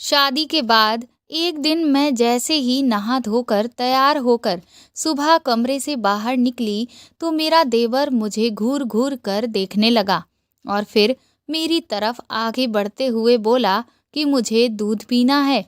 शादी के बाद एक दिन मैं जैसे ही नहा धोकर तैयार होकर सुबह कमरे से बाहर निकली तो मेरा देवर मुझे घूर घूर कर देखने लगा और फिर मेरी तरफ आगे बढ़ते हुए बोला कि मुझे दूध पीना है।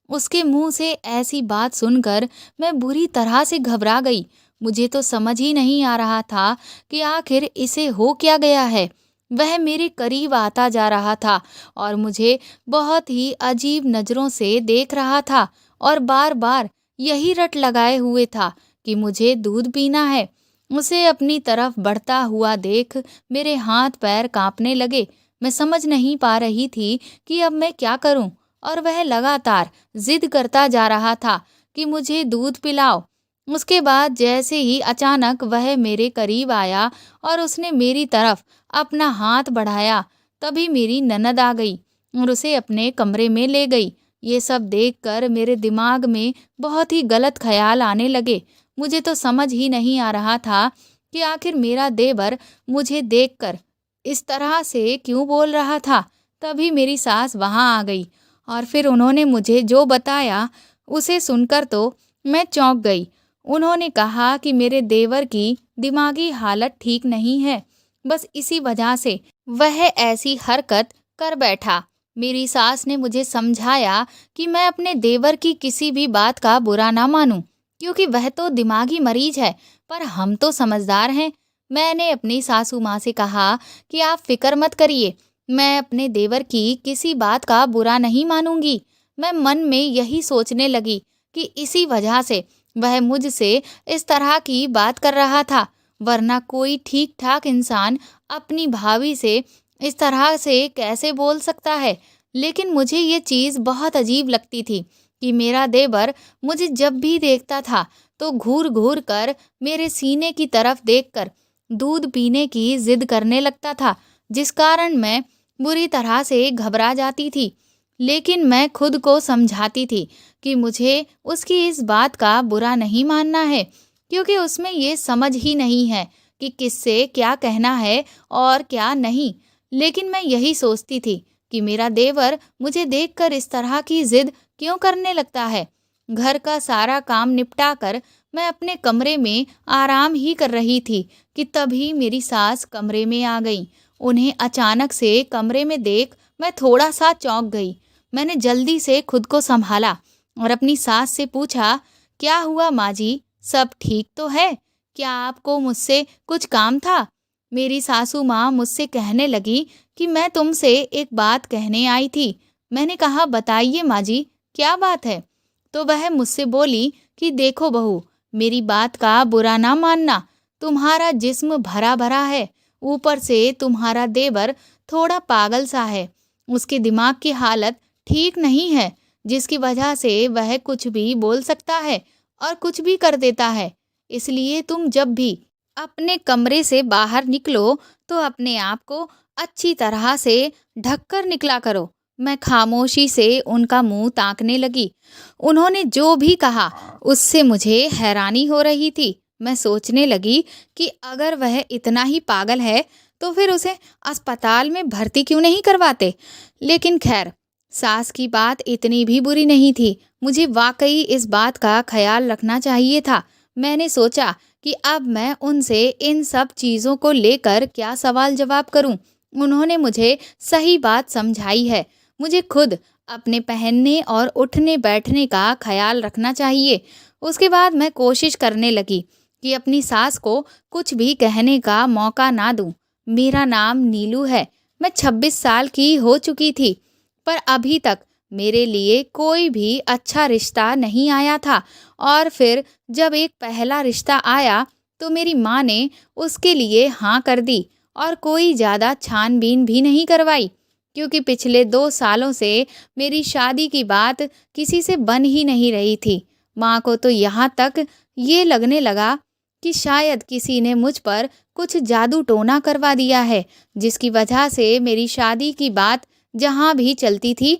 उसके मुंह से ऐसी बात सुनकर मैं बुरी तरह से घबरा गई। मुझे तो समझ ही नहीं आ रहा था कि आखिर इसे हो क्या गया है। वह मेरे करीब आता जा रहा था और मुझे बहुत ही अजीब नज़रों से देख रहा था और बार-बार यही रट लगाए हुए था कि मुझे दूध पीना है। उसे अपनी तरफ बढ़ता हुआ देख मेरे हाथ-पैर काँपने लगे। मैं समझ नहीं पा रही थी कि अब मैं क्या करूँ? और वह लगातार ज़िद करता जा रहा था कि मुझे दूध पिलाओ। उसके बाद जैसे ही अचानक वह मेरे करीब आया और उसने मेरी तरफ अपना हाथ बढ़ाया, तभी मेरी ननद आ गई और उसे अपने कमरे में ले गई। ये सब देखकर मेरे दिमाग में बहुत ही गलत ख़्याल आने लगे। मुझे तो समझ ही नहीं आ रहा था कि आखिर मेरा देवर मुझे देखकर इस तरह से क्यों बोल रहा था। तभी मेरी सास वहाँ आ गई और फिर उन्होंने मुझे जो बताया, उसे सुनकर तो मैं चौंक गई। उन्होंने कहा कि मेरे देवर की दिमागी हालत ठीक नहीं है, बस इसी वजह से वह ऐसी हरकत कर बैठा। मेरी सास ने मुझे समझाया कि मैं अपने देवर की किसी भी बात का बुरा ना मानूं, क्योंकि वह तो दिमागी मरीज है, पर हम तो समझदार हैं। मैंने अपनी सासू माँ से कहा कि आप फिक्र मत करिए, मैं अपने देवर की किसी बात का बुरा नहीं मानूंगी। मैं मन में यही सोचने लगी कि इसी वजह से वह मुझसे इस तरह की बात कर रहा था, वरना कोई ठीक-ठाक इंसान अपनी भाभी से इस तरह से कैसे बोल सकता है। लेकिन मुझे ये चीज़ बहुत अजीब लगती थी कि मेरा देवर मुझे जब भी देखता था तो घूर-घूर कर मेरे सीने की तरफ देखकर दूध पीने की ज़िद करने लगता था, जिस कारण मैं बुरी तरह से घबरा जाती थी। लेकिन मैं खुद को समझाती थी कि मुझे उसकी इस बात का बुरा नहीं मानना है, क्योंकि उसमें ये समझ ही नहीं है कि किससे क्या कहना है और क्या नहीं। लेकिन मैं यही सोचती थी कि मेरा देवर मुझे देखकर इस तरह की ज़िद क्यों करने लगता है। घर का सारा काम निपटा कर मैं अपने कमरे में आराम ही कर रही थी कि तभी मेरी सास कमरे में आ गई। उन्हें अचानक से कमरे में देख मैं थोड़ा-सा चौंक गई। मैंने जल्दी से खुद को सँभाला और अपनी सास से पूछा, "क्या हुआ माँ जी? सब ठीक तो है? क्या आपको मुझसे कुछ काम था?" मेरी सासू माँ मुझसे कहने लगी कि मैं तुमसे एक बात कहने आई थी। मैंने कहा, "बताइए माँ जी, क्या बात है?" तो वह मुझसे बोली कि देखो बहू, मेरी बात का बुरा ना मानना, तुम्हारा जिस्म भरा-भरा है, ऊपर से तुम्हारा देवर थोड़ा पागल सा है। उसके दिमाग की हालत ठीक नहीं है, जिसकी वजह से वह कुछ भी बोल सकता है और कुछ भी कर देता है। इसलिए तुम जब भी अपने कमरे से बाहर निकलो तो अपने आप को अच्छी तरह से ढक कर निकला करो। मैं खामोशी से उनका मुंह ताकने लगी। उन्होंने जो भी कहा उससे मुझे हैरानी हो रही थी। मैं सोचने लगी कि अगर वह इतना ही पागल है तो फिर उसे अस्पताल में भर्ती क्यों नहीं करवाते। लेकिन खैर, सास की बात इतनी भी बुरी नहीं थी। मुझे वाकई इस बात का ख्याल रखना चाहिए था। मैंने सोचा कि अब मैं उनसे इन सब चीज़ों को लेकर क्या सवाल जवाब करूं। उन्होंने मुझे सही बात समझाई है। मुझे खुद अपने पहनने और उठने बैठने का ख्याल रखना चाहिए। उसके बाद मैं कोशिश करने लगी कि अपनी सास को कुछ भी कहने का मौका ना दूं। मेरा नाम नीलू है। मैं 26 साल की हो चुकी थी, पर अभी तक मेरे लिए कोई भी अच्छा रिश्ता नहीं आया था। और फिर जब एक पहला रिश्ता आया तो मेरी माँ ने उसके लिए हाँ कर दी और कोई ज़्यादा छानबीन भी नहीं करवाई, क्योंकि पिछले 2 सालों से मेरी शादी की बात किसी से बन ही नहीं रही थी। माँ को तो यहाँ तक ये लगने लगा कि शायद किसी ने मुझ पर कुछ जादू टोना करवा दिया है, जिसकी वजह से मेरी शादी की बात जहाँ भी चलती थी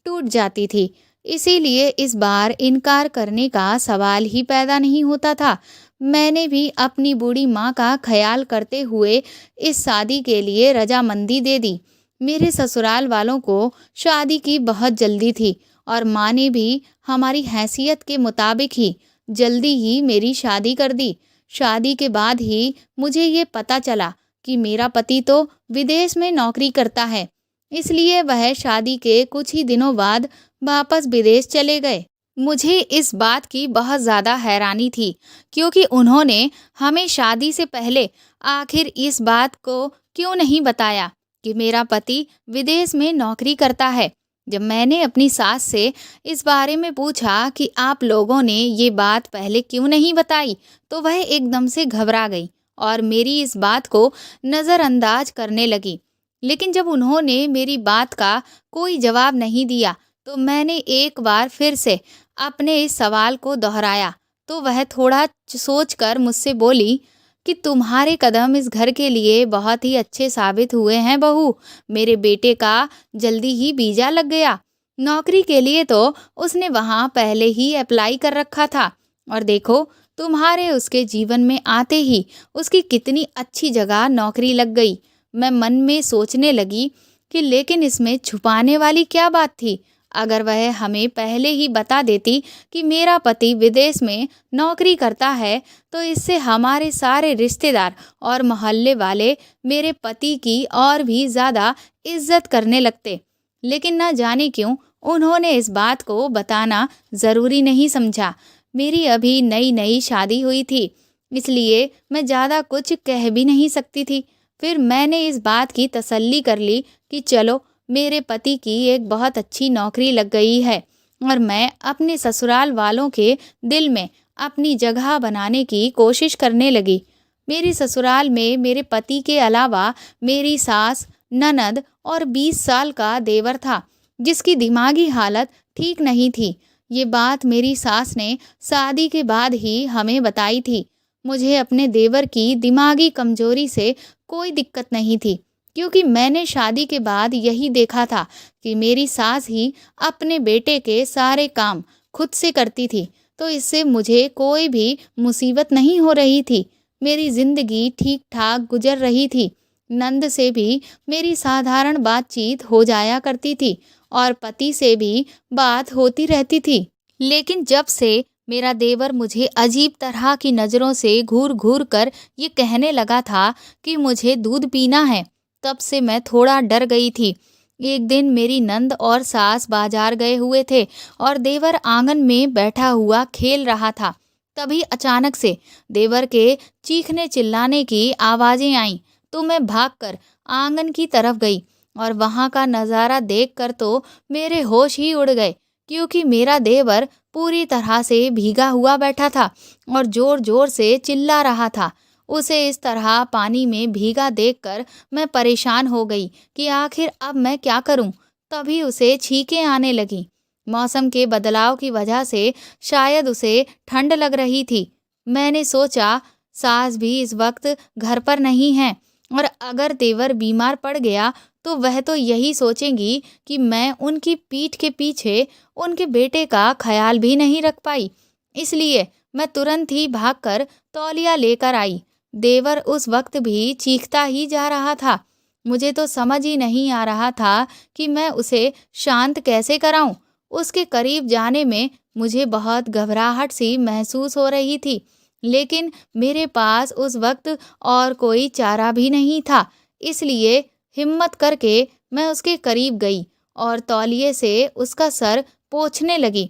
टूट जाती थी। इसीलिए इस बार इनकार करने का सवाल ही पैदा नहीं होता था। मैंने भी अपनी बूढ़ी माँ का ख्याल करते हुए इस शादी के लिए रजामंदी दे दी। मेरे ससुराल वालों को शादी की बहुत जल्दी थी और माँ ने भी हमारी हैसियत के मुताबिक ही जल्दी ही मेरी शादी कर दी। शादी के बाद ही मुझे ये पता चला कि मेरा पति तो विदेश में नौकरी करता है, इसलिए वह शादी के कुछ ही दिनों बाद वापस विदेश चले गए। मुझे इस बात की बहुत ज़्यादा हैरानी थी, क्योंकि उन्होंने हमें शादी से पहले आखिर इस बात को क्यों नहीं बताया कि मेरा पति विदेश में नौकरी करता है। जब मैंने अपनी सास से इस बारे में पूछा कि आप लोगों ने ये बात पहले क्यों नहीं बताई, तो वह एकदम से घबरा गई और मेरी इस बात को नज़रअंदाज करने लगी। लेकिन जब उन्होंने मेरी बात का कोई जवाब नहीं दिया, तो मैंने एक बार फिर से अपने इस सवाल को दोहराया। तो वह थोड़ा सोचकर मुझसे बोली कि तुम्हारे कदम इस घर के लिए बहुत ही अच्छे साबित हुए हैं बहू। मेरे बेटे का जल्दी ही वीज़ा लग गया। नौकरी के लिए तो उसने वहाँ पहले ही अप्लाई कर रखा था, और देखो तुम्हारे उसके जीवन में आते ही उसकी कितनी अच्छी जगह नौकरी लग गई। मैं मन में सोचने लगी कि लेकिन इसमें छुपाने वाली क्या बात थी। अगर वह हमें पहले ही बता देती कि मेरा पति विदेश में नौकरी करता है, तो इससे हमारे सारे रिश्तेदार और मोहल्ले वाले मेरे पति की और भी ज़्यादा इज्जत करने लगते। लेकिन न जाने क्यों उन्होंने इस बात को बताना ज़रूरी नहीं समझा। मेरी अभी नई नई शादी हुई थी, इसलिए मैं ज़्यादा कुछ कह भी नहीं सकती थी। फिर मैंने इस बात की तसल्ली कर ली कि चलो मेरे पति की एक बहुत अच्छी नौकरी लग गई है, और मैं अपने ससुराल वालों के दिल में अपनी जगह बनाने की कोशिश करने लगी। मेरी ससुराल में मेरे पति के अलावा मेरी सास, ननद और 20 साल का देवर था, जिसकी दिमागी हालत ठीक नहीं थी। ये बात मेरी सास ने शादी के बाद ही हमें बताई थी। मुझे अपने देवर की दिमागी कमजोरी से कोई दिक्कत नहीं थी, क्योंकि मैंने शादी के बाद यही देखा था कि मेरी सास ही अपने बेटे के सारे काम खुद से करती थी, तो इससे मुझे कोई भी मुसीबत नहीं हो रही थी। मेरी ज़िंदगी ठीक ठाक गुजर रही थी। नंद से भी मेरी साधारण बातचीत हो जाया करती थी और पति से भी बात होती रहती थी। लेकिन जब से मेरा देवर मुझे अजीब तरह की नज़रों से घूर घूर कर ये कहने लगा था कि मुझे दूध पीना है, तब से मैं थोड़ा डर गई थी। एक दिन मेरी नंद और सास बाजार गए हुए थे और देवर आंगन में बैठा हुआ खेल रहा था। तभी अचानक से देवर के चीखने चिल्लाने की आवाज़ें आईं, तो मैं भागकर आंगन की तरफ गई और वहाँ का नज़ारा देखकर तो मेरे होश ही उड़ गए, क्योंकि मेरा देवर पूरी तरह से भीगा हुआ बैठा था और ज़ोर ज़ोर से चिल्ला रहा था। उसे इस तरह पानी में भीगा देखकर मैं परेशान हो गई कि आखिर अब मैं क्या करूं। तभी उसे छींकें आने लगीं। मौसम के बदलाव की वजह से शायद उसे ठंड लग रही थी। मैंने सोचा सास भी इस वक्त घर पर नहीं है, और अगर देवर बीमार पड़ गया तो वह तो यही सोचेंगी कि मैं उनकी पीठ के पीछे उनके बेटे का ख्याल भी नहीं रख पाई। इसलिए मैं तुरंत ही भागकर तौलिया लेकर आई। देवर उस वक्त भी चीखता ही जा रहा था। मुझे तो समझ ही नहीं आ रहा था कि मैं उसे शांत कैसे कराऊं। उसके करीब जाने में मुझे बहुत घबराहट सी महसूस हो रही थी, लेकिन मेरे पास उस वक्त और कोई चारा भी नहीं था। इसलिए हिम्मत करके मैं उसके करीब गई और तौलिए से उसका सर पोंछने लगी।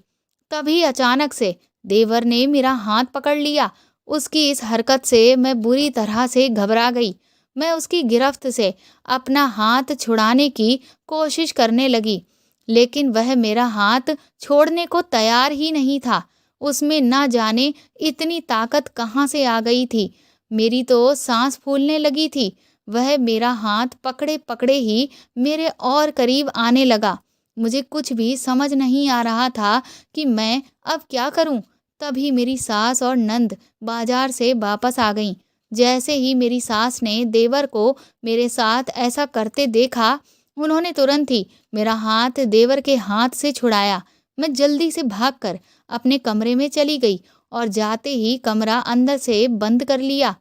तभी अचानक से देवर ने मेरा हाथ पकड़ लिया। उसकी इस हरकत से मैं बुरी तरह से घबरा गई। मैं उसकी गिरफ्त से अपना हाथ छुड़ाने की कोशिश करने लगी, लेकिन वह मेरा हाथ छोड़ने को तैयार ही नहीं था। उसमें ना जाने इतनी ताकत कहाँ से आ गई थी। मेरी तो सांस फूलने लगी थी। वह मेरा हाथ पकड़े पकड़े ही मेरे और करीब आने लगा। मुझे कुछ भी समझ नहीं आ रहा था कि मैं अब क्या करूं। तभी मेरी सास और नंद बाजार से वापस आ गईं। जैसे ही मेरी सास ने देवर को मेरे साथ ऐसा करते देखा, उन्होंने तुरंत ही मेरा हाथ देवर के हाथ से छुड़ाया। मैं जल्दी से भागकर अपने कमरे में चली गई और जाते ही कमरा अंदर से बंद कर लिया।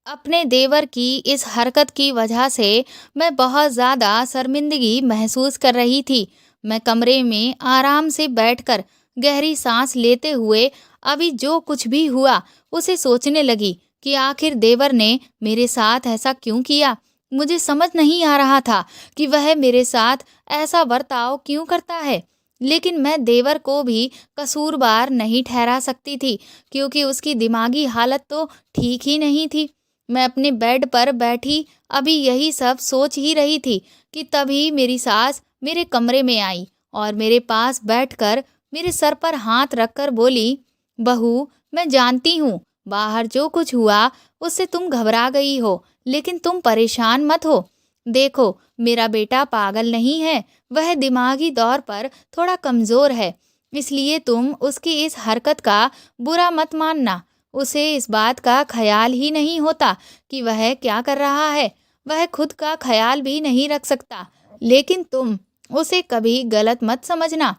अपने देवर की इस हरकत की वजह से मैं बहुत ज़्यादा शर्मिंदगी महसूस कर रही थी। मैं कमरे में आराम से बैठकर गहरी सांस लेते हुए अभी जो कुछ भी हुआ उसे सोचने लगी कि आखिर देवर ने मेरे साथ ऐसा क्यों किया। मुझे समझ नहीं आ रहा था कि वह मेरे साथ ऐसा बर्ताव क्यों करता है। लेकिन मैं देवर को भी कसूरवार नहीं ठहरा सकती थी, क्योंकि उसकी दिमागी हालत तो ठीक ही नहीं थी। मैं अपने बेड पर बैठी अभी यही सब सोच ही रही थी कि तभी मेरी सास मेरे कमरे में आई और मेरे पास बैठकर मेरे सर पर हाथ रखकर बोली, बहू, मैं जानती हूँ बाहर जो कुछ हुआ उससे तुम घबरा गई हो, लेकिन तुम परेशान मत हो। देखो, मेरा बेटा पागल नहीं है, वह दिमागी तौर पर थोड़ा कमज़ोर है, इसलिए तुम उसकी इस हरकत का बुरा मत मानना। उसे इस बात का ख़याल ही नहीं होता कि वह क्या कर रहा है, वह खुद का ख़याल भी नहीं रख सकता, लेकिन तुम उसे कभी गलत मत समझना।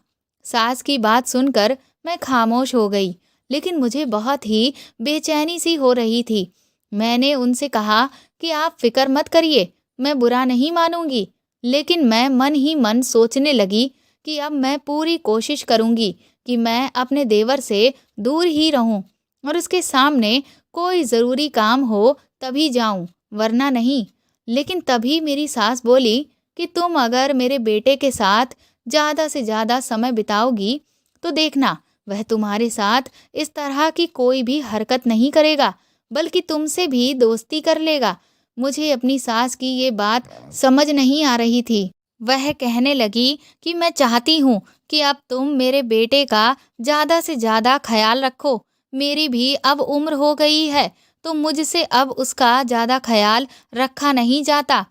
सास की बात सुनकर मैं खामोश हो गई, लेकिन मुझे बहुत ही बेचैनी सी हो रही थी। मैंने उनसे कहा कि आप फ़िक्र मत करिए, मैं बुरा नहीं मानूंगी। लेकिन मैं मन ही मन सोचने लगी कि अब मैं पूरी कोशिश करूंगी कि मैं अपने देवर से दूर ही रहूं और उसके सामने कोई ज़रूरी काम हो तभी जाऊं, वरना नहीं। लेकिन तभी मेरी सास बोली कि तुम अगर मेरे बेटे के साथ ज़्यादा से ज़्यादा समय बिताओगी तो देखना, वह तुम्हारे साथ इस तरह की कोई भी हरकत नहीं करेगा, बल्कि तुमसे भी दोस्ती कर लेगा। मुझे अपनी सास की ये बात समझ नहीं आ रही थी। वह कहने लगी कि मैं चाहती हूँ कि अब तुम मेरे बेटे का ज़्यादा से ज़्यादा ख्याल रखो। मेरी भी अब उम्र हो गई है, तो मुझसे अब उसका ज़्यादा ख्याल रखा नहीं जाता।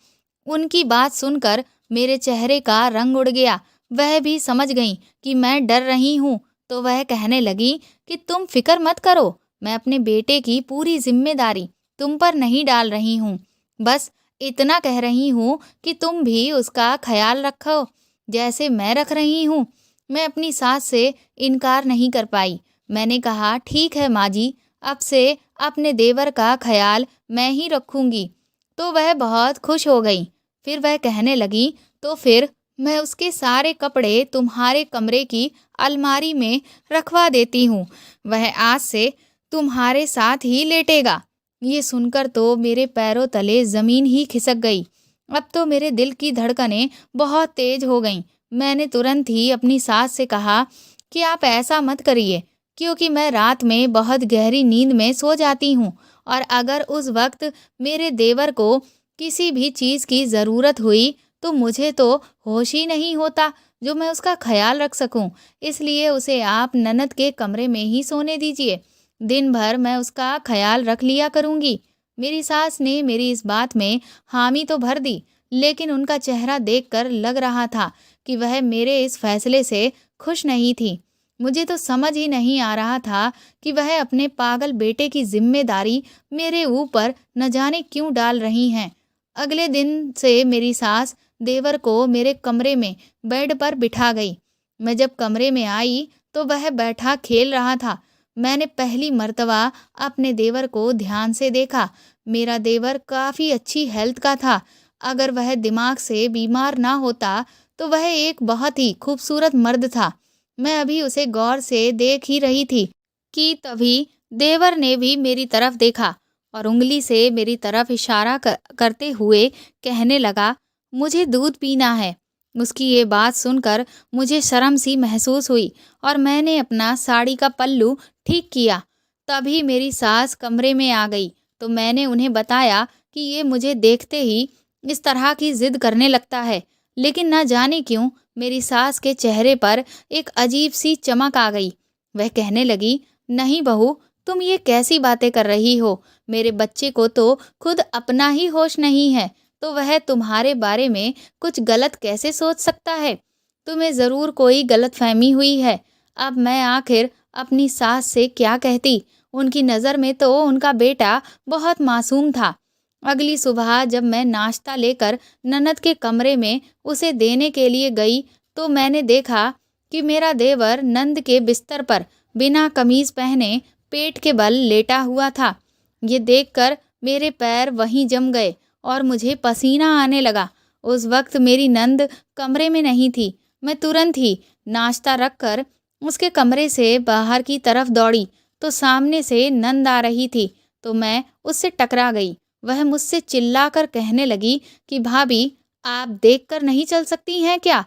उनकी बात सुनकर मेरे चेहरे का रंग उड़ गया। वह भी समझ गईं कि मैं डर रही हूँ, तो वह कहने लगी कि तुम फिक्र मत करो, मैं अपने बेटे की पूरी जिम्मेदारी तुम पर नहीं डाल रही हूँ। बस इतना कह रही हूँ कि तुम भी उसका ख्याल रखो जैसे मैं रख रही हूँ। मैं अपनी सास से इनकार नहीं कर पाई। मैंने कहा, ठीक है माँ जी, अब से अपने देवर का ख्याल मैं ही रखूंगी। तो वह बहुत खुश हो गई। फिर वह कहने लगी, तो फिर मैं उसके सारे कपड़े तुम्हारे कमरे की अलमारी में रखवा देती हूँ। वह आज से तुम्हारे साथ ही लेटेगा। ये सुनकर तो मेरे पैरों तले ज़मीन ही खिसक गई। अब तो मेरे दिल की धड़कनें बहुत तेज हो गईं। मैंने तुरंत ही अपनी सास से कहा कि आप ऐसा मत करिए, क्योंकि मैं रात में बहुत गहरी नींद में सो जाती हूँ, और अगर उस वक्त मेरे देवर को किसी भी चीज़ की ज़रूरत हुई तो मुझे तो होश ही नहीं होता जो मैं उसका ख्याल रख सकूं। इसलिए उसे आप ननद के कमरे में ही सोने दीजिए। दिन भर मैं उसका ख्याल रख लिया करूंगी। मेरी सास ने मेरी इस बात में हामी तो भर दी, लेकिन उनका चेहरा देखकर लग रहा था कि वह मेरे इस फैसले से खुश नहीं थी। मुझे तो समझ ही नहीं आ रहा था कि वह अपने पागल बेटे की जिम्मेदारी मेरे ऊपर न जाने क्यों डाल रही हैं। अगले दिन से मेरी सास देवर को मेरे कमरे में बेड पर बिठा गई। मैं जब कमरे में आई तो वह बैठा खेल रहा था। मैंने पहली मर्तबा अपने देवर को ध्यान से देखा। मेरा देवर काफ़ी अच्छी हेल्थ का था। अगर वह दिमाग से बीमार ना होता तो वह एक बहुत ही खूबसूरत मर्द था। मैं अभी उसे गौर से देख ही रही थी कि तभी देवर ने भी मेरी तरफ देखा और उंगली से मेरी तरफ इशारा करते हुए कहने लगा, मुझे दूध पीना है। उसकी ये बात सुनकर मुझे शर्म सी महसूस हुई और मैंने अपना साड़ी का पल्लू ठीक किया। तभी मेरी सास कमरे में आ गई, तो मैंने उन्हें बताया कि ये मुझे देखते ही इस तरह की जिद करने लगता है। लेकिन ना जाने क्यों मेरी सास के चेहरे पर एक अजीब सी चमक आ गई। वह कहने लगी, नहीं बहू, तुम ये कैसी बातें कर रही हो? मेरे बच्चे को तो खुद अपना ही होश नहीं है, तो वह तुम्हारे बारे में कुछ गलत कैसे सोच सकता है? तुम्हें ज़रूर कोई गलतफहमी हुई है। अब मैं आखिर अपनी सास से क्या कहती? उनकी नज़र में तो उनका बेटा बहुत मासूम था। अगली सुबह जब मैं नाश्ता लेकर ननद के कमरे में उसे देने के लिए गई, तो मैंने देखा कि मेरा देवर नंद के बिस्तर पर बिना कमीज़ पहने पेट के बल लेटा हुआ था। ये देखकर मेरे पैर वहीं जम गए और मुझे पसीना आने लगा। उस वक्त मेरी नंद कमरे में नहीं थी। मैं तुरंत ही नाश्ता रखकर उसके कमरे से बाहर की तरफ दौड़ी तो सामने से नंद आ रही थी। तो मैं उससे टकरा गई। वह मुझसे चिल्लाकर कहने लगी कि भाभी, आप देखकर नहीं चल सकती हैं क्या?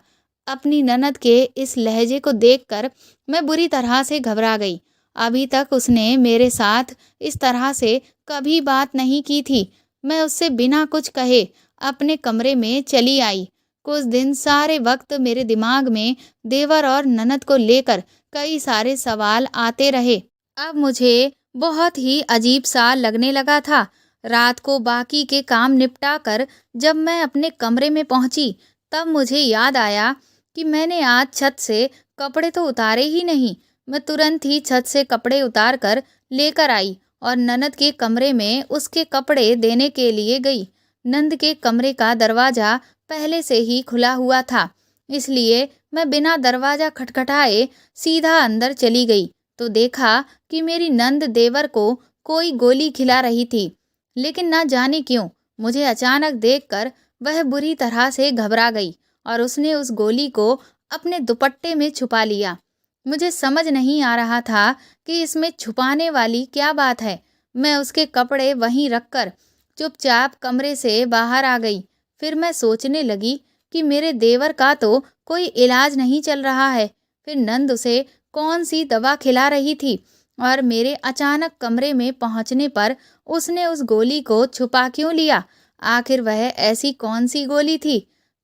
अपनी ननद के इस लहजे को देखकर मैं बुरी तरह से घबरा गई। अभी तक उसने मेरे साथ इस तरह से कभी बात नहीं की थी। मैं उससे बिना कुछ कहे अपने कमरे में चली आई। कुछ दिन सारे वक्त मेरे दिमाग में देवर और ननद को लेकर कई सारे सवाल आते रहे। अब मुझे बहुत ही अजीब सा लगने लगा था। रात को बाकी के काम निपटा कर जब मैं अपने कमरे में पहुंची, तब मुझे याद आया कि मैंने आज छत से कपड़े तो उतारे ही नहीं। मैं तुरंत ही छत से कपड़े उतार कर लेकर आई और ननद के कमरे में उसके कपड़े देने के लिए गई। नंद के कमरे का दरवाजा पहले से ही खुला हुआ था, इसलिए मैं बिना दरवाजा खटखटाए सीधा अंदर चली गई तो देखा कि मेरी नंद देवर को कोई गोली खिला रही थी। लेकिन ना जाने क्यों मुझे अचानक देखकर वह बुरी तरह से घबरा गई और उसने उस गोली को अपने दुपट्टे में छुपा लिया। मुझे समझ नहीं आ रहा था कि इसमें छुपाने वाली क्या बात है। मैं उसके कपड़े वहीं रखकर चुपचाप कमरे से बाहर आ गई। फिर मैं सोचने लगी कि मेरे देवर का तो कोई इलाज नहीं चल रहा है, फिर नंद उसे कौन सी दवा खिला रही थी और मेरे अचानक कमरे में पहुंचने पर उसने उस गोली को छुपा क्यों लिया? आखिर वह ऐसी कौन सी गोली थी?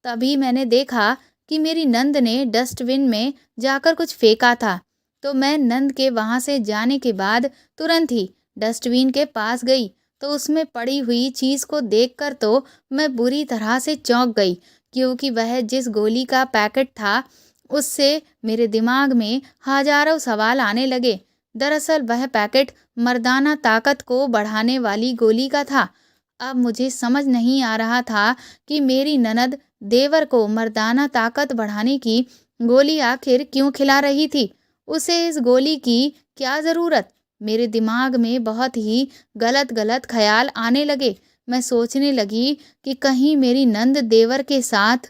तभी मैंने देखा कि मेरी नंद ने डस्टबिन में जाकर कुछ फेंका था। तो मैं नंद के वहां से जाने के बाद तुरंत ही डस्टबिन के पास गई तो उसमें पड़ी हुई चीज को देखकर तो मैं बुरी तरह से चौंक गई, क्योंकि वह जिस गोली का पैकेट था उससे मेरे दिमाग में हजारों सवाल आने लगे। दरअसल वह पैकेट मर्दाना ताकत को बढ़ाने वाली गोली का था। अब मुझे समझ नहीं आ रहा था कि मेरी ननद देवर को मर्दाना ताकत बढ़ाने की गोली आखिर क्यों खिला रही थी? उसे इस गोली की क्या ज़रूरत? मेरे दिमाग में बहुत ही गलत-गलत ख़्याल आने लगे। मैं सोचने लगी कि कहीं मेरी नंद देवर के साथ।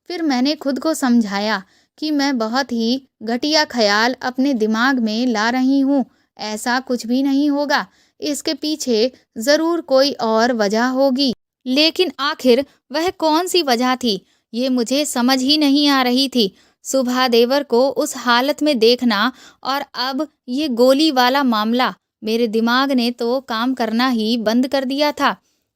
फिर मैंने खुद को समझाया कि मैं बहुत ही घटिया ख़्याल अपने दिमाग में ला रही हूँ। ऐसा कुछ भी नहीं होगा। इसके पीछे ज़रूर कोई और वजह होगी। लेकिन आखिर वह कौन-सी वजह थी, ये मुझे समझ ही नहीं आ रही थी। सुबह देवर को उस हालत में देखना और अब ये गोली वाला मामला, मेरे दिमाग ने तो काम करना ही बंद कर दिया था।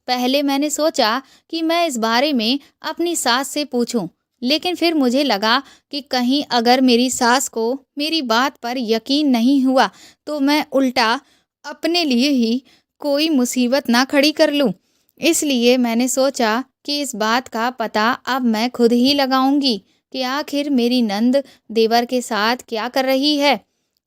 पहले मैंने सोचा कि मैं इस बारे में अपनी सास से पूछूं, लेकिन फिर मुझे लगा कि कहीं अगर मेरी सास को मेरी बात पर यकीन नहीं हुआ तो मैं उल्टा अपने लिए ही कोई मुसीबत ना खड़ी कर लूं। इसलिए मैंने सोचा कि इस बात का पता अब मैं खुद ही लगाऊंगी कि आखिर मेरी नंद देवर के साथ क्या कर रही है।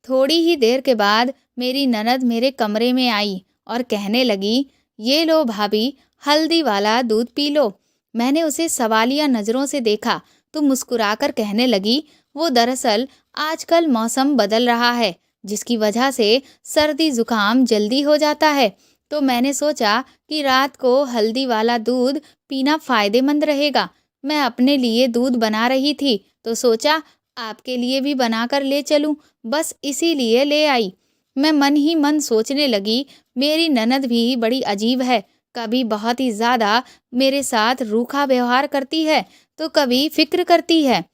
थोड़ी ही देर के बाद मेरी ननद मेरे कमरे में आई और कहने लगी, ये लो भाभी, हल्दी वाला दूध पी लो। मैंने उसे सवालिया नज़रों से देखा तो मुस्कुराकर कहने लगी, वो दरअसल आजकल मौसम बदल रहा है, जिसकी वजह से सर्दी जुकाम जल्दी हो जाता है। तो मैंने सोचा कि रात को हल्दी वाला दूध पीना फ़ायदेमंद रहेगा। मैं अपने लिए दूध बना रही थी तो सोचा आपके लिए भी बनाकर ले चलूं, बस इसीलिए ले आई। मैं मन ही मन सोचने लगी, मेरी ननद भी बड़ी अजीब है। कभी बहुत ही ज़्यादा मेरे साथ रूखा व्यवहार करती है तो कभी फिक्र करती है।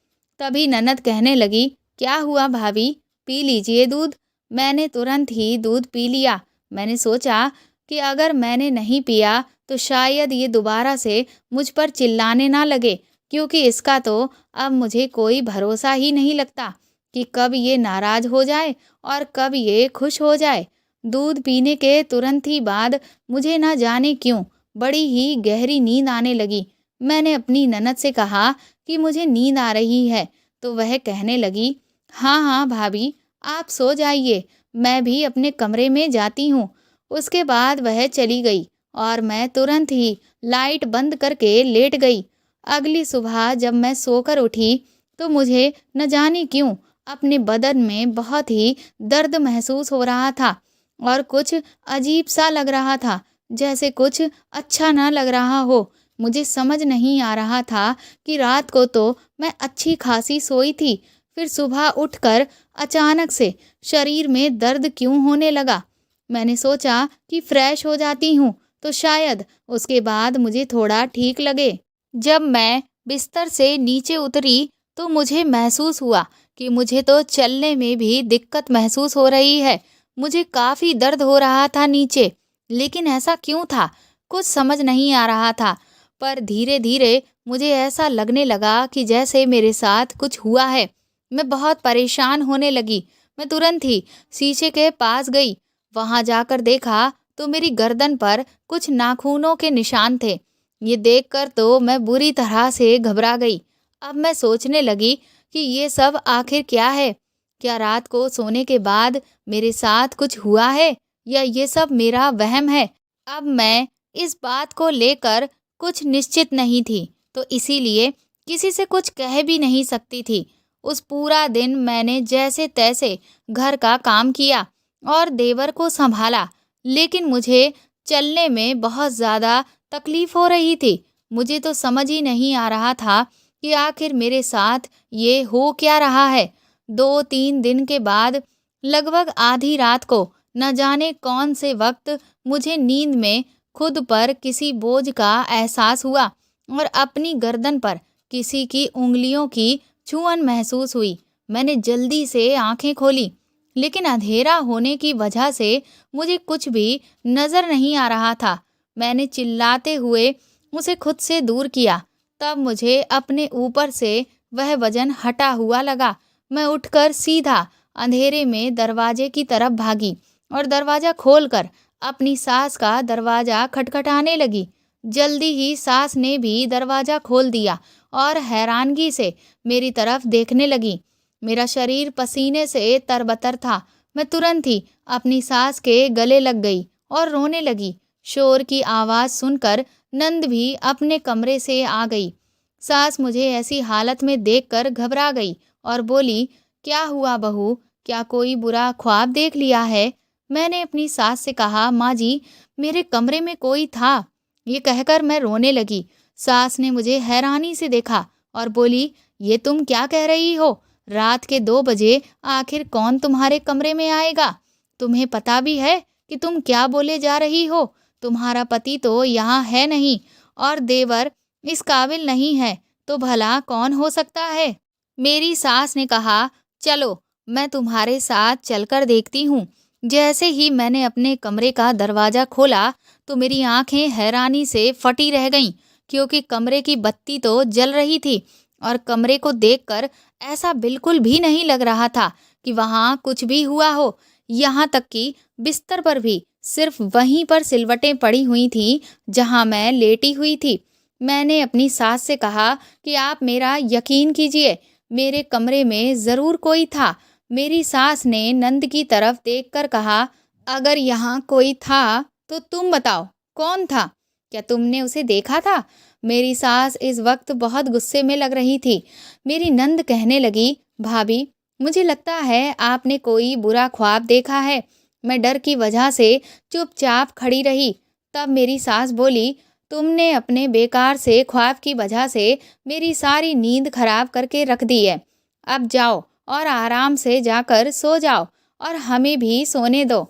तभी ननद कहने लगी, क्या हुआ भाभी, पी लीजिए दूध। मैंने तुरंत ही दूध पी लिया। मैंने सोचा कि अगर मैंने नहीं पिया तो शायद ये दोबारा से मुझ पर चिल्लाने ना लगे, क्योंकि इसका तो अब मुझे कोई भरोसा ही नहीं लगता कि कब ये नाराज़ हो जाए और कब ये खुश हो जाए। दूध पीने के तुरंत ही बाद मुझे ना जाने क्यों बड़ी ही गहरी नींद आने लगी। मैंने अपनी ननद से कहा कि मुझे नींद आ रही है तो वह कहने लगी, हाँ हाँ भाभी, आप सो जाइए, मैं भी अपने कमरे में जाती हूँ। उसके बाद वह चली गई और मैं तुरंत ही लाइट बंद करके लेट गई। अगली सुबह जब मैं सोकर उठी तो मुझे न जाने क्यों अपने बदन में बहुत ही दर्द महसूस हो रहा था और कुछ अजीब सा लग रहा था, जैसे कुछ अच्छा ना लग रहा हो। मुझे समझ नहीं आ रहा था कि रात को तो मैं अच्छी खासी सोई थी, फिर सुबह उठकर अचानक से शरीर में दर्द क्यों होने लगा। मैंने सोचा कि फ्रेश हो जाती हूँ तो शायद उसके बाद मुझे थोड़ा ठीक लगे। जब मैं बिस्तर से नीचे उतरी तो मुझे महसूस हुआ कि मुझे तो चलने में भी दिक्कत महसूस हो रही है। मुझे काफ़ी दर्द हो रहा था नीचे, लेकिन ऐसा क्यों था? कुछ समझ नहीं आ रहा था। पर धीरे-धीरे मुझे ऐसा लगने लगा कि जैसे मेरे साथ कुछ हुआ है। मैं बहुत परेशान होने लगी। मैं तुरंत ही शीशे के पास गई। वहाँ जाकर देखा तो मेरी गर्दन पर कुछ नाखूनों के निशान थे। ये देखकर तो मैं बुरी तरह से घबरा गई। अब मैं सोचने लगी कि ये सब आखिर क्या है? क्या रात को सोने के बाद मेरे साथ कुछ हुआ है या ये सब मेरा वहम है? अब मैं इस बात को लेकर कुछ निश्चित नहीं थी, तो इसीलिए किसी से कुछ कह भी नहीं सकती थी। उस पूरा दिन मैंने जैसे-तैसे घर का काम किया और देवर को संभाला, लेकिन मुझे चलने में बहुत ज़्यादा तकलीफ हो रही थी। मुझे तो समझ ही नहीं आ रहा था कि आखिर मेरे साथ ये हो क्या रहा है। 2-3 दिन के बाद लगभग आधी रात को न जाने कौन से वक्त मुझे नींद में खुद पर किसी बोझ का एहसास हुआ और अपनी गर्दन पर किसी की उँगलियों की छुअन महसूस हुई। मैंने जल्दी से आंखें खोली, लेकिन अंधेरा होने की वजह से मुझे कुछ भी नज़र नहीं आ रहा था। मैंने चिल्लाते हुए उसे खुद से दूर किया। तब मुझे अपने ऊपर से वह वजन हटा हुआ लगा। मैं उठकर सीधा अंधेरे में दरवाजे की तरफ भागी और दरवाज़ा खोलकर अपनी सास का दरवाज़ा खटखटाने लगी। जल्दी ही सास ने भी दरवाज़ा खोल दिया और हैरानगी से मेरी तरफ देखने लगी। मेरा शरीर पसीने से तरबतर था। मैं तुरंत ही अपनी सास के गले लग गई और रोने लगी। शोर की आवाज़ सुनकर नंद भी अपने कमरे से आ गई। सास मुझे ऐसी हालत में देखकर घबरा गई और बोली, क्या हुआ बहू? क्या कोई बुरा ख्वाब देख लिया है? मैंने अपनी सास से कहा, माँ जी, मेरे कमरे में कोई था। ये कहकर मैं रोने लगी। सास ने मुझे हैरानी से देखा और बोली, ये तुम क्या कह रही हो? रात के 2 बजे आखिर कौन तुम्हारे कमरे में आएगा? तुम्हें पता भी है कि तुम क्या बोले जा रही हो? तुम्हारा पति तो यहाँ है नहीं और देवर इस काबिल नहीं है, तो भला कौन हो सकता है? मेरी सास ने कहा, चलो मैं तुम्हारे साथ चलकर देखती हूँ। जैसे ही मैंने अपने कमरे का दरवाज़ा खोला तो मेरी आंखें हैरानी से फटी रह गईं, क्योंकि कमरे की बत्ती तो जल रही थी और कमरे को देखकर ऐसा बिल्कुल भी नहीं लग रहा था कि वहाँ कुछ भी हुआ हो। यहाँ तक कि बिस्तर पर भी सिर्फ वहीं पर सिलवटें पड़ी हुई थी जहाँ मैं लेटी हुई थी। मैंने अपनी सास से कहा कि आप मेरा यकीन कीजिए, मेरे कमरे में ज़रूर कोई था। मेरी सास ने नंद की तरफ देखकर कहा, अगर यहाँ कोई था तो तुम बताओ कौन था? क्या तुमने उसे देखा था? मेरी सास इस वक्त बहुत गुस्से में लग रही थी। मेरी नंद कहने लगी, भाभी, मुझे लगता है आपने कोई बुरा ख्वाब देखा है। मैं डर की वजह से चुपचाप खड़ी रही। तब मेरी सास बोली, तुमने अपने बेकार से ख्वाब की वजह से मेरी सारी नींद खराब करके रख दी है। अब जाओ और आराम से जाकर सो जाओ और हमें भी सोने दो।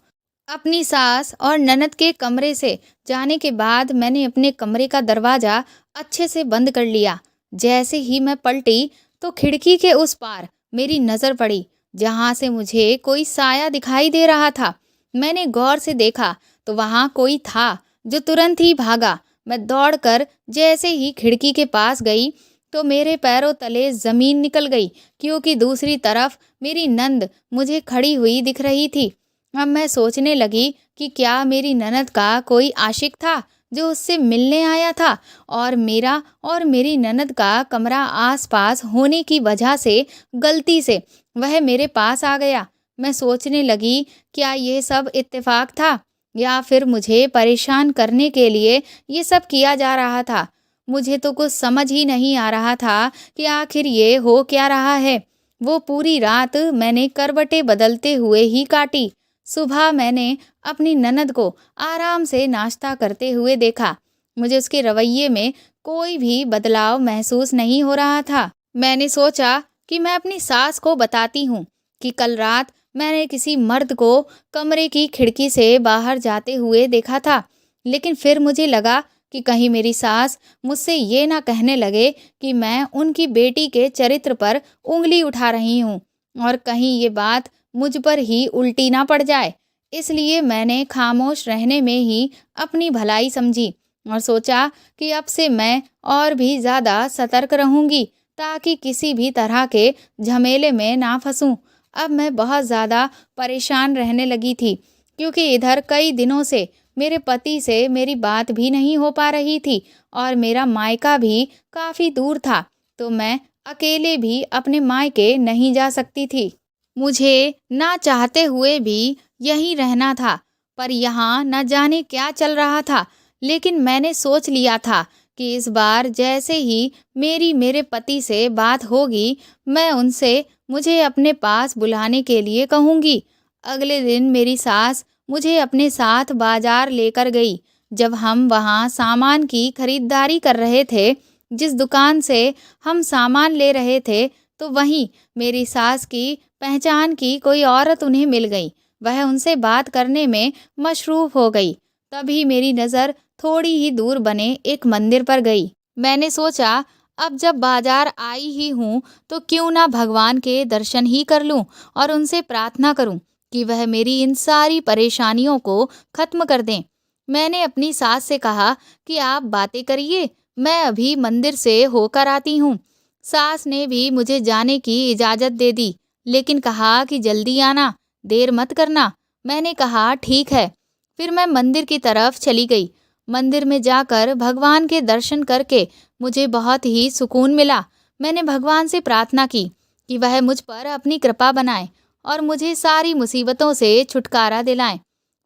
अपनी सास और ननद के कमरे से जाने के बाद मैंने अपने कमरे का दरवाज़ा अच्छे से बंद कर लिया। जैसे ही मैं पलटी तो खिड़की के उस पार मेरी नज़र पड़ी, जहाँ से मुझे कोई साया दिखाई दे रहा था। मैंने गौर से देखा तो वहाँ कोई था जो तुरंत ही भागा। मैं दौड़कर जैसे ही खिड़की के पास गई तो मेरे पैरों तले ज़मीन निकल गई, क्योंकि दूसरी तरफ मेरी नंद मुझे खड़ी हुई दिख रही थी। अब मैं सोचने लगी कि क्या मेरी ननद का कोई आशिक था जो उससे मिलने आया था और मेरा और मेरी ननद का कमरा आसपास होने की वजह से गलती से वह मेरे पास आ गया। मैं सोचने लगी, क्या ये सब इत्तेफाक था या फिर मुझे परेशान करने के लिए ये सब किया जा रहा था? मुझे तो कुछ समझ ही नहीं आ रहा था कि आखिर ये हो क्या रहा है। वो पूरी रात मैंने करवटें बदलते हुए ही काटी। सुबह मैंने अपनी ननद को आराम से नाश्ता करते हुए देखा। मुझे उसके रवैये में कोई भी बदलाव महसूस नहीं हो रहा था। मैंने सोचा कि मैं अपनी सास को बताती हूँ कि कल रात मैंने किसी मर्द को कमरे की खिड़की से बाहर जाते हुए देखा था। लेकिन फिर मुझे लगा कि कहीं मेरी सास मुझसे ये ना कहने लगे कि मैं उनकी बेटी के चरित्र पर उँगली उठा रही हूँ और कहीं ये बात मुझ पर ही उल्टी ना पड़ जाए। इसलिए मैंने खामोश रहने में ही अपनी भलाई समझी और सोचा कि अब से मैं और भी ज़्यादा सतर्क रहूँगी ताकि किसी भी तरह के झमेले में ना फंसूँ। अब मैं बहुत ज़्यादा परेशान रहने लगी थी क्योंकि इधर कई दिनों से मेरे पति से मेरी बात भी नहीं हो पा रही थी और मेरा मायका भी काफ़ी दूर था, तो मैं अकेले भी अपने मायके नहीं जा सकती थी। मुझे ना चाहते हुए भी यहीं रहना था, पर यहाँ न जाने क्या चल रहा था। लेकिन मैंने सोच लिया था कि इस बार जैसे ही मेरी मेरे पति से बात होगी, मैं उनसे मुझे अपने पास बुलाने के लिए कहूँगी। अगले दिन मेरी सास मुझे अपने साथ बाजार लेकर गई। जब हम वहाँ सामान की खरीदारी कर रहे थे, जिस दुकान से हम सामान ले रहे थे, तो वहीं मेरी सास की पहचान की कोई औरत उन्हें मिल गई। वह उनसे बात करने में मशरूफ हो गई। तभी मेरी नज़र थोड़ी ही दूर बने एक मंदिर पर गई। मैंने सोचा अब जब बाजार आई ही हूँ तो क्यों ना भगवान के दर्शन ही कर लूँ और उनसे प्रार्थना करूँ कि वह मेरी इन सारी परेशानियों को खत्म कर दें। मैंने अपनी सास से कहा कि आप बातें करिए, मैं अभी मंदिर से होकर आती हूँ। सास ने भी मुझे जाने की इजाज़त दे दी, लेकिन कहा कि जल्दी आना, देर मत करना। मैंने कहा ठीक है। फिर मैं मंदिर की तरफ चली गई। मंदिर में जाकर भगवान के दर्शन करके मुझे बहुत ही सुकून मिला। मैंने भगवान से प्रार्थना की कि वह मुझ पर अपनी कृपा बनाए और मुझे सारी मुसीबतों से छुटकारा दिलाएं।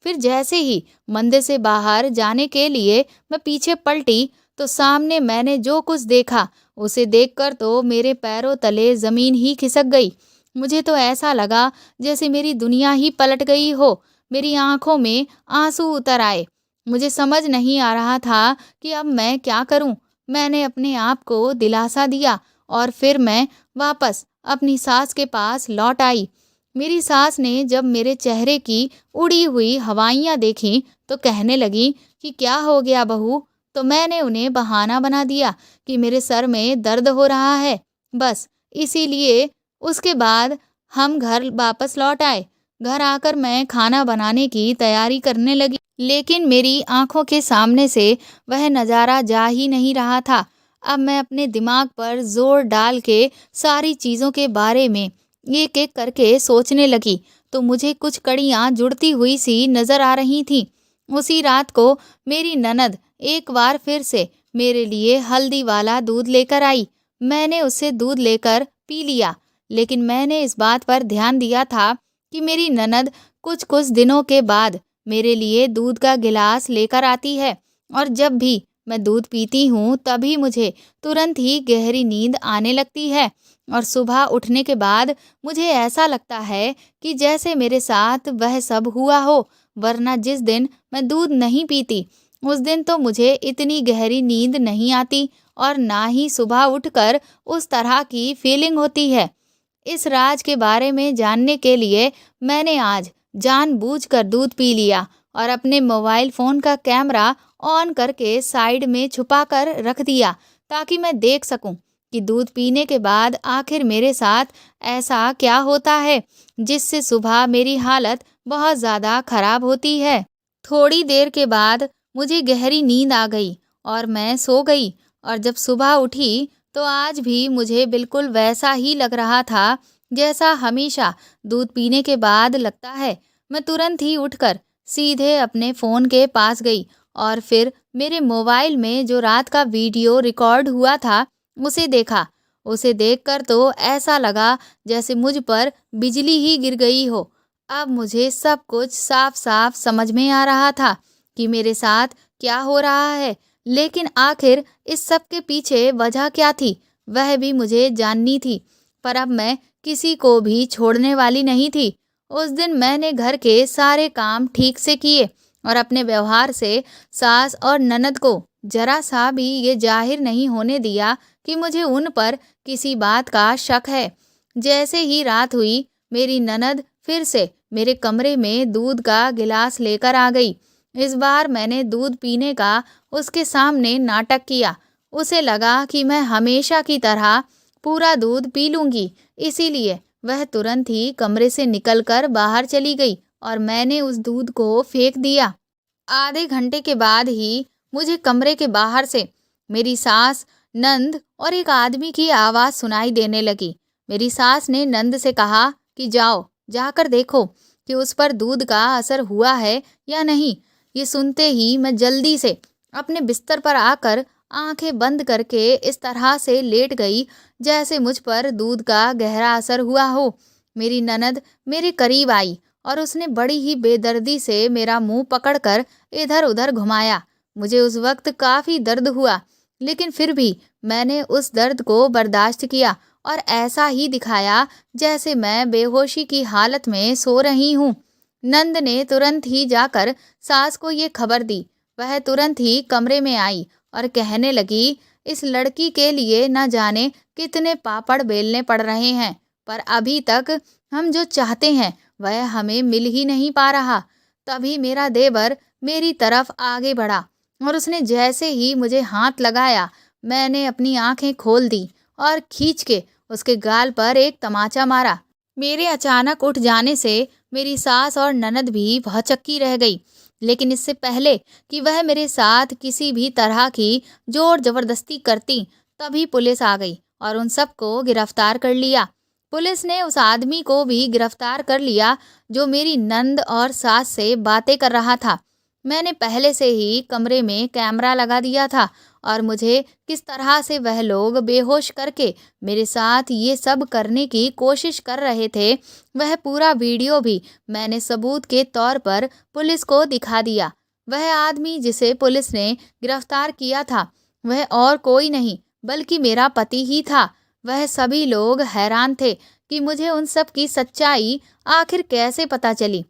फिर जैसे ही मंदिर से बाहर जाने के लिए मैं पीछे पलटी, तो सामने मैंने जो कुछ देखा उसे देखकर तो मेरे पैरों तले ज़मीन ही खिसक गई। मुझे तो ऐसा लगा जैसे मेरी दुनिया ही पलट गई हो। मेरी आंखों में आंसू उतर आए। मुझे समझ नहीं आ रहा था कि अब मैं क्या करूं। मैंने अपने आप को दिलासा दिया और फिर मैं वापस अपनी सास के पास लौट आई। मेरी सास ने जब मेरे चेहरे की उड़ी हुई हवाइयाँ देखी तो कहने लगी कि क्या हो गया बहू। तो मैंने उन्हें बहाना बना दिया कि मेरे सर में दर्द हो रहा है, बस इसीलिए। उसके बाद हम घर वापस लौट आए। घर आकर मैं खाना बनाने की तैयारी करने लगी, लेकिन मेरी आंखों के सामने से वह नज़ारा जा ही नहीं रहा था। अब मैं अपने दिमाग पर जोर डाल के सारी चीज़ों के बारे में एक एक करके सोचने लगी, तो मुझे कुछ कड़ियाँ जुड़ती हुई सी नज़र आ रही थीं। उसी रात को मेरी ननद एक बार फिर से मेरे लिए हल्दी वाला दूध लेकर आई। मैंने उससे दूध लेकर पी लिया, लेकिन मैंने इस बात पर ध्यान दिया था कि मेरी ननद कुछ कुछ दिनों के बाद मेरे लिए दूध का गिलास लेकर आती है और जब भी मैं दूध पीती हूँ तभी मुझे तुरंत ही गहरी नींद आने लगती है और सुबह उठने के बाद मुझे ऐसा लगता है कि जैसे मेरे साथ वह सब हुआ हो। वरना जिस दिन मैं दूध नहीं पीती उस दिन तो मुझे इतनी गहरी नींद नहीं आती और ना ही सुबह उठकर उस तरह की फीलिंग होती है। इस राज के बारे में जानने के लिए मैंने आज जानबूझकर दूध पी लिया और अपने मोबाइल फ़ोन का कैमरा ऑन करके साइड में छुपा कर रख दिया ताकि मैं देख सकूं कि दूध पीने के बाद आखिर मेरे साथ ऐसा क्या होता है जिससे सुबह मेरी हालत बहुत ज़्यादा खराब होती है। थोड़ी देर के बाद मुझे गहरी नींद आ गई और मैं सो गई और जब सुबह उठी तो आज भी मुझे बिल्कुल वैसा ही लग रहा था जैसा हमेशा दूध पीने के बाद लगता है। मैं तुरंत ही उठकर सीधे अपने फ़ोन के पास गई और फिर मेरे मोबाइल में जो रात का वीडियो रिकॉर्ड हुआ था उसे देखा। उसे देखकर तो ऐसा लगा जैसे मुझ पर बिजली ही गिर गई हो। अब मुझे सब कुछ साफ साफ समझ में आ रहा था कि मेरे साथ क्या हो रहा है, लेकिन आखिर इस सब के पीछे वजह क्या थी वह भी मुझे जाननी थी। पर अब मैं किसी को भी छोड़ने वाली नहीं थी। उस दिन मैंने घर के सारे काम ठीक से किए और अपने व्यवहार से सास और ननद को जरा सा भी ये जाहिर नहीं होने दिया कि मुझे उन पर किसी बात का शक है। जैसे ही रात हुई, मेरी ननद फिर से मेरे कमरे में दूध का गिलास लेकर आ गई। इस बार मैंने दूध पीने का उसके सामने नाटक किया। उसे लगा कि मैं हमेशा की तरह पूरा दूध पी लूंगी, इसीलिए वह तुरंत ही कमरे से निकलकर बाहर चली गई और मैंने उस दूध को फेंक दिया। आधे घंटे के बाद ही मुझे कमरे के बाहर से मेरी सास, नंद और एक आदमी की आवाज़ सुनाई देने लगी। मेरी सास ने नंद से कहा कि जाओ, जाकर देखो कि उस पर दूध का असर हुआ है या नहीं। ये सुनते ही मैं जल्दी से अपने बिस्तर पर आकर आंखें बंद करके इस तरह से लेट गई जैसे मुझ पर दूध का गहरा असर हुआ हो। मेरी ननद मेरे करीब आई और उसने बड़ी ही बेदर्दी से मेरा मुंह पकड़कर इधर उधर घुमाया। मुझे उस वक्त काफ़ी दर्द हुआ, लेकिन फिर भी मैंने उस दर्द को बर्दाश्त किया और ऐसा ही दिखाया जैसे मैं बेहोशी की हालत में सो रही हूँ। नंद ने तुरंत ही जाकर सास को ये खबर दी। वह तुरंत ही कमरे में आई और कहने लगी, इस लड़की के लिए न जाने कितने पापड़ बेलने पड़ रहे हैं, पर अभी तक हम जो चाहते हैं वह हमें मिल ही नहीं पा रहा। तभी मेरा देवर मेरी तरफ आगे बढ़ा और उसने जैसे ही मुझे हाथ लगाया, मैंने अपनी आंखें खोल दी और खींच के उसके गाल पर एक तमाचा मारा। मेरे अचानक उठ जाने से मेरी सास और ननद भी भौचक्की रह गई, लेकिन इससे पहले कि वह मेरे साथ किसी भी तरह की जोर जबरदस्ती करती, तभी पुलिस आ गई और उन सबको गिरफ्तार कर लिया। पुलिस ने उस आदमी को भी गिरफ्तार कर लिया जो मेरी नंद और सास से बातें कर रहा था। मैंने पहले से ही कमरे में कैमरा लगा दिया था और मुझे किस तरह से वह लोग बेहोश करके मेरे साथ ये सब करने की कोशिश कर रहे थे, वह पूरा वीडियो भी मैंने सबूत के तौर पर पुलिस को दिखा दिया। वह आदमी जिसे पुलिस ने गिरफ्तार किया था वह और कोई नहीं बल्कि मेरा पति ही था। वह सभी लोग हैरान थे कि मुझे उन सब की सच्चाई आखिर कैसे पता चली।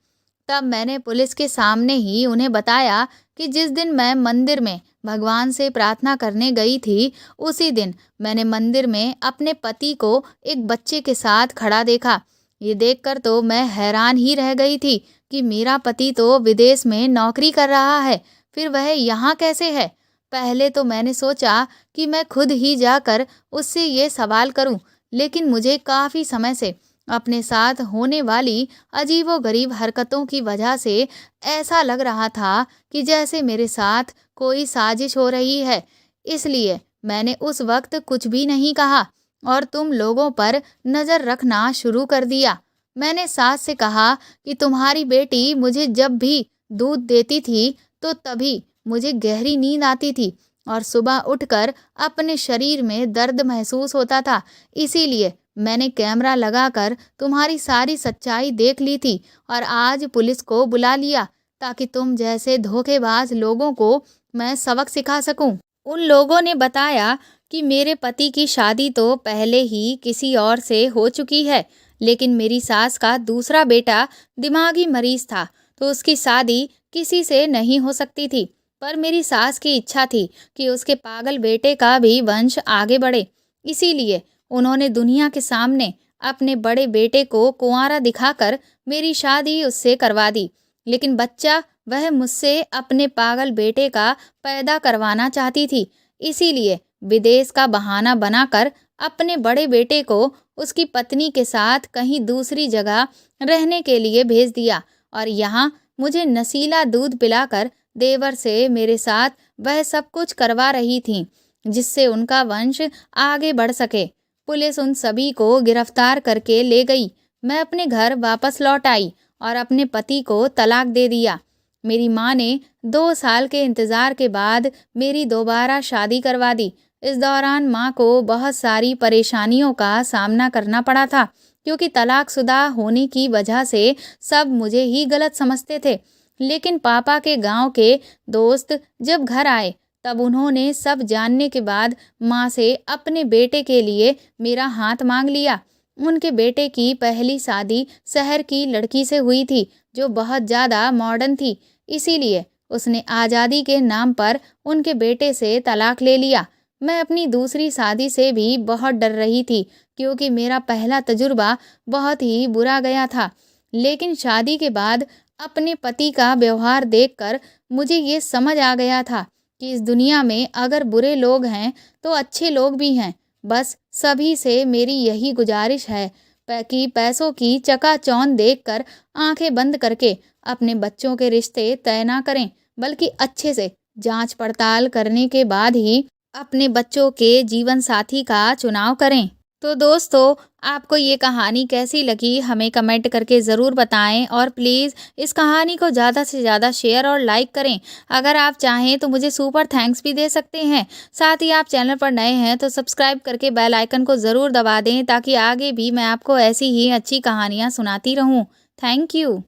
तब मैंने पुलिस के सामने ही उन्हें बताया कि जिस दिन मैं मंदिर में भगवान से प्रार्थना करने गई थी, उसी दिन मैंने मंदिर में अपने पति को एक बच्चे के साथ खड़ा देखा। ये देखकर तो मैं हैरान ही रह गई थी कि मेरा पति तो विदेश में नौकरी कर रहा है, फिर वह यहाँ कैसे है। पहले तो मैंने सोचा कि मैं खुद ही जाकर उससे ये सवाल करूं, लेकिन मुझे काफ़ी समय से अपने साथ होने वाली अजीबोगरीब हरकतों की वजह से ऐसा लग रहा था कि जैसे मेरे साथ कोई साजिश हो रही है। इसलिए मैंने उस वक्त कुछ भी नहीं कहा और तुम लोगों पर नज़र रखना शुरू कर दिया। मैंने सास से कहा कि तुम्हारी बेटी मुझे जब भी दूध देती थी तो तभी मुझे गहरी नींद आती थी और सुबह उठकर अपने शरीर में दर्द महसूस होता था। इसीलिए मैंने कैमरा लगाकर तुम्हारी सारी सच्चाई देख ली थी और आज पुलिस को बुला लिया ताकि तुम जैसे धोखेबाज लोगों को मैं सबक सिखा सकूं। उन लोगों ने बताया कि मेरे पति की शादी तो पहले ही किसी और से हो चुकी है, लेकिन मेरी सास का दूसरा बेटा दिमागी मरीज था तो उसकी शादी किसी से नहीं हो सकती थी। पर मेरी सास की इच्छा थी कि उसके पागल बेटे का भी वंश आगे बढ़े, इसीलिए उन्होंने दुनिया के सामने अपने बड़े बेटे को कुंवारा दिखाकर मेरी शादी उससे करवा दी। लेकिन बच्चा वह मुझसे अपने पागल बेटे का पैदा करवाना चाहती थी, इसीलिए विदेश का बहाना बनाकर अपने बड़े बेटे को उसकी पत्नी के साथ कहीं दूसरी जगह रहने के लिए भेज दिया और यहाँ मुझे नशीला दूध पिलाकर देवर से मेरे साथ वह सब कुछ करवा रही थी जिससे उनका वंश आगे बढ़ सके। पुलिस उन सभी को गिरफ्तार करके ले गई। मैं अपने घर वापस लौट आई और अपने पति को तलाक दे दिया। मेरी माँ ने 2 साल के इंतज़ार के बाद मेरी दोबारा शादी करवा दी। इस दौरान माँ को बहुत सारी परेशानियों का सामना करना पड़ा था क्योंकि तलाकशुदा होने की वजह से सब मुझे ही गलत समझते थे। लेकिन पापा के गांव के दोस्त जब घर आए तब उन्होंने सब जानने के बाद माँ से अपने बेटे के लिए मेरा हाथ मांग लिया। उनके बेटे की पहली शादी शहर की लड़की से हुई थी जो बहुत ज़्यादा मॉडर्न थी, इसीलिए उसने आज़ादी के नाम पर उनके बेटे से तलाक ले लिया। मैं अपनी दूसरी शादी से भी बहुत डर रही थी क्योंकि मेरा पहला तजुर्बा बहुत ही बुरा गया था। लेकिन शादी के बाद अपने पति का व्यवहार देखकर मुझे ये समझ आ गया था कि इस दुनिया में अगर बुरे लोग हैं तो अच्छे लोग भी हैं। बस सभी से मेरी यही गुजारिश है कि पैसों की चकाचौंध देखकर आंखें बंद करके अपने बच्चों के रिश्ते तय ना करें, बल्कि अच्छे से जांच पड़ताल करने के बाद ही अपने बच्चों के जीवन साथी का चुनाव करें। तो दोस्तों, आपको ये कहानी कैसी लगी हमें कमेंट करके ज़रूर बताएं और प्लीज़ इस कहानी को ज़्यादा से ज़्यादा शेयर और लाइक करें। अगर आप चाहें तो मुझे सुपर थैंक्स भी दे सकते हैं। साथ ही आप चैनल पर नए हैं तो सब्सक्राइब करके बेल आइकन को ज़रूर दबा दें ताकि आगे भी मैं आपको ऐसी ही अच्छी कहानियाँ सुनाती रहूँ। Thank you.